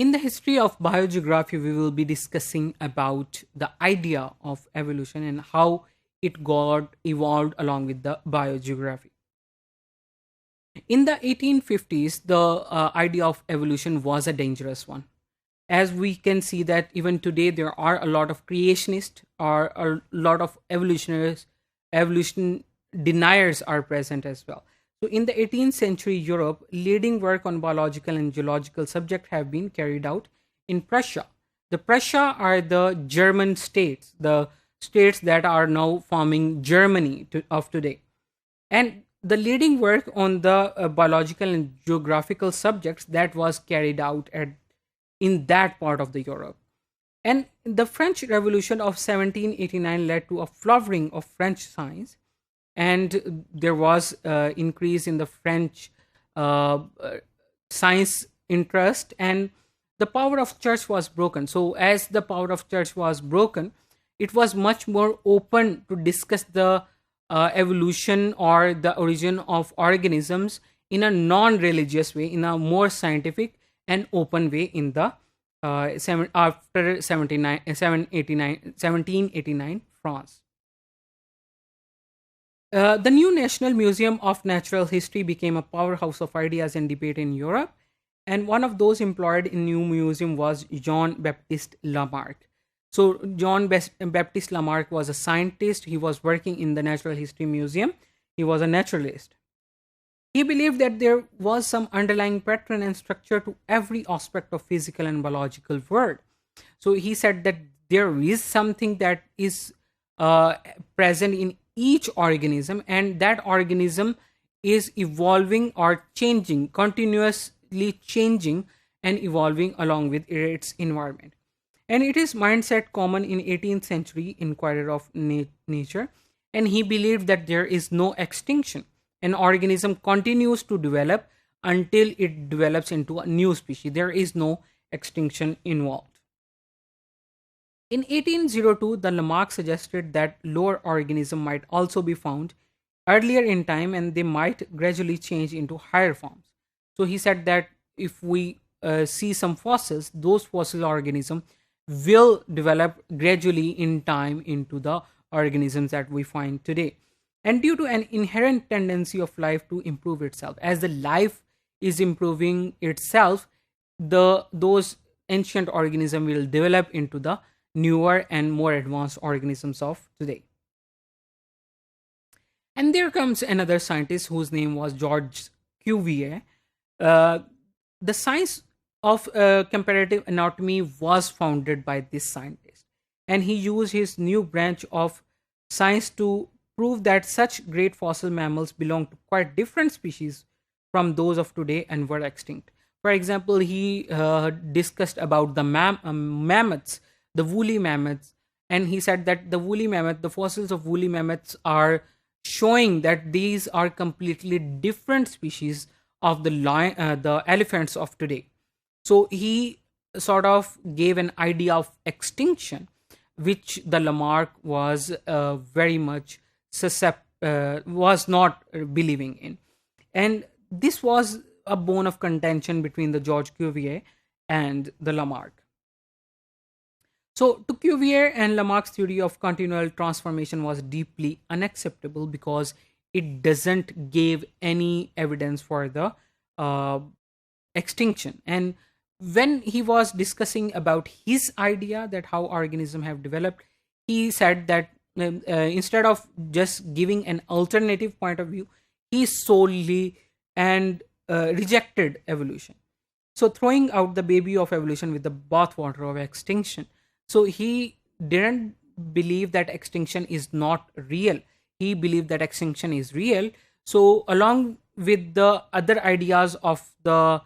In the history of biogeography, we will be discussing about the idea of evolution and how it got evolved along with the biogeography. In the 1850s, the idea of evolution was a dangerous one. As we can see that even today, there are a lot of creationists or a lot of evolution deniers are present as well. So in the 18th century Europe, leading work on biological and geological subjects have been carried out in Prussia. The Prussia are the German states, the states that are now forming Germany of today. And the leading work on the biological and geographical subjects that was carried out in that part of the Europe. And the French Revolution of 1789 led to a flowering of French science, and there was increase in the French science interest, and the power of church was broken. So as the power of church was broken, it was much more open to discuss the evolution or the origin of organisms in a non-religious way, in a more scientific and open way in the after 1789 France. The new National Museum of Natural History became a powerhouse of ideas and debate in Europe, and one of those employed in new museum was Jean-Baptiste Lamarck. So Jean-Baptiste Lamarck was a scientist. He was working in the Natural History Museum. He was a naturalist. He believed that there was some underlying pattern and structure to every aspect of physical and biological world. So he said that there is something that is present in each organism, and that organism is evolving or changing, continuously changing and evolving along with its environment. And it is mindset common in 18th century inquirer of nature, and he believed that there is no extinction. An organism continues to develop until it develops into a new species. There is no extinction involved. In 1802, the Lamarck suggested that lower organisms might also be found earlier in time, and they might gradually change into higher forms. So he said that if we see some fossils, those fossil organisms will develop gradually in time into the organisms that we find today. And due to an inherent tendency of life to improve itself, as the life is improving itself, those ancient organisms will develop into the newer and more advanced organisms of today. And there comes another scientist whose name was George Cuvier. The science of comparative anatomy was founded by this scientist, and he used his new branch of science to prove that such great fossil mammals belong to quite different species from those of today and were extinct. For example, he discussed about the mammoths, the woolly mammoths, and he said that the fossils of woolly mammoths are showing that these are completely different species of the elephants of today. So he sort of gave an idea of extinction, which the Lamarck was very much was not believing in. And this was a bone of contention between the George Cuvier and the Lamarck. So to Cuvier and Lamarck's theory of continual transformation was deeply unacceptable because it doesn't give any evidence for the extinction. And when he was discussing about his idea that how organisms have developed, he said that instead of just giving an alternative point of view, he solely and rejected evolution. So throwing out the baby of evolution with the bathwater of extinction. So he didn't believe that extinction is not real. He believed that extinction is real. So along with the other ideas of the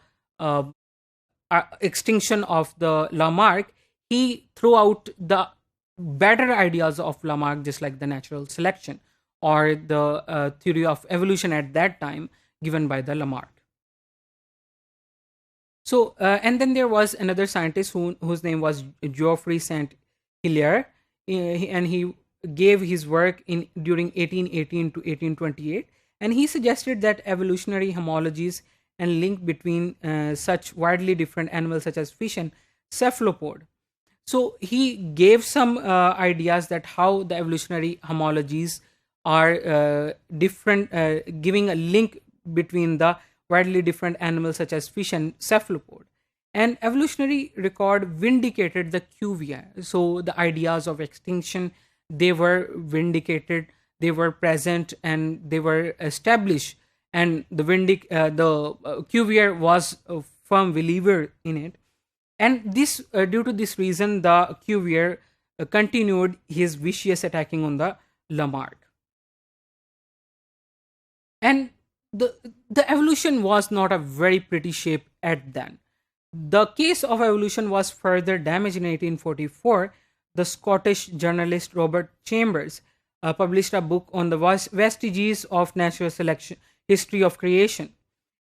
extinction of the Lamarck, he threw out the better ideas of Lamarck, just like the natural selection or the theory of evolution at that time given by the Lamarck. So, and then there was another scientist whose name was Geoffroy Saint Hilaire, and he gave his work during 1818 to 1828, and he suggested that evolutionary homologies and link between such widely different animals such as fish and cephalopod. So he gave some ideas that how the evolutionary homologies are different, giving a link between the widely different animals such as fish and cephalopod. And evolutionary record vindicated the Cuvier. So the ideas of extinction, they were vindicated, they were present, and they were established. And the Cuvier was a firm believer in it. And this, due to this reason, the Cuvier continued his vicious attacking on the Lamarck. And the evolution was not a very pretty shape at then. The case of evolution was further damaged in 1844. The Scottish journalist Robert Chambers published a book on the vestiges of natural selection, history of creation,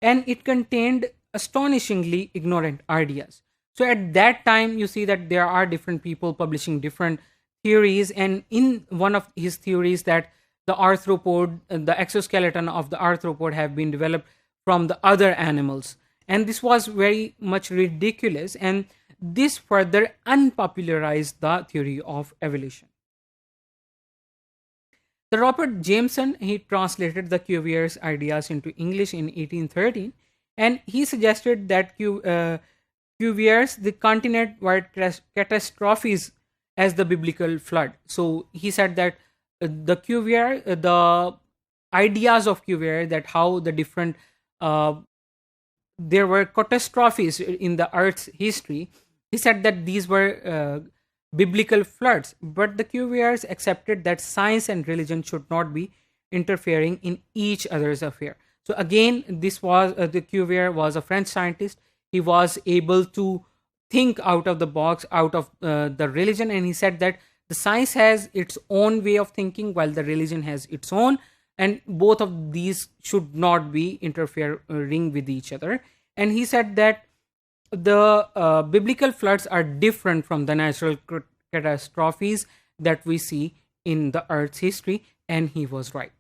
and it contained astonishingly ignorant ideas. So at that time, you see that there are different people publishing different theories, and in one of his theories that the arthropod, the exoskeleton of the arthropod have been developed from the other animals. And this was very much ridiculous, and this further unpopularized the theory of evolution. The Robert Jameson, he translated the Cuvier's ideas into English in 1813, and he suggested that Cuvier's the continent-wide catastrophes as the biblical flood. So he said that the Cuvier, the ideas of Cuvier, that how the different there were catastrophes in the Earth's history. He said that these were biblical floods, but the Cuviers accepted that science and religion should not be interfering in each other's affair. So again, this was the Cuvier was a French scientist. He was able to think out of the box, out of the religion, and he said that the science has its own way of thinking while the religion has its own, and both of these should not be interfering with each other. And he said that the biblical floods are different from the natural catastrophes that we see in the Earth's history, and he was right.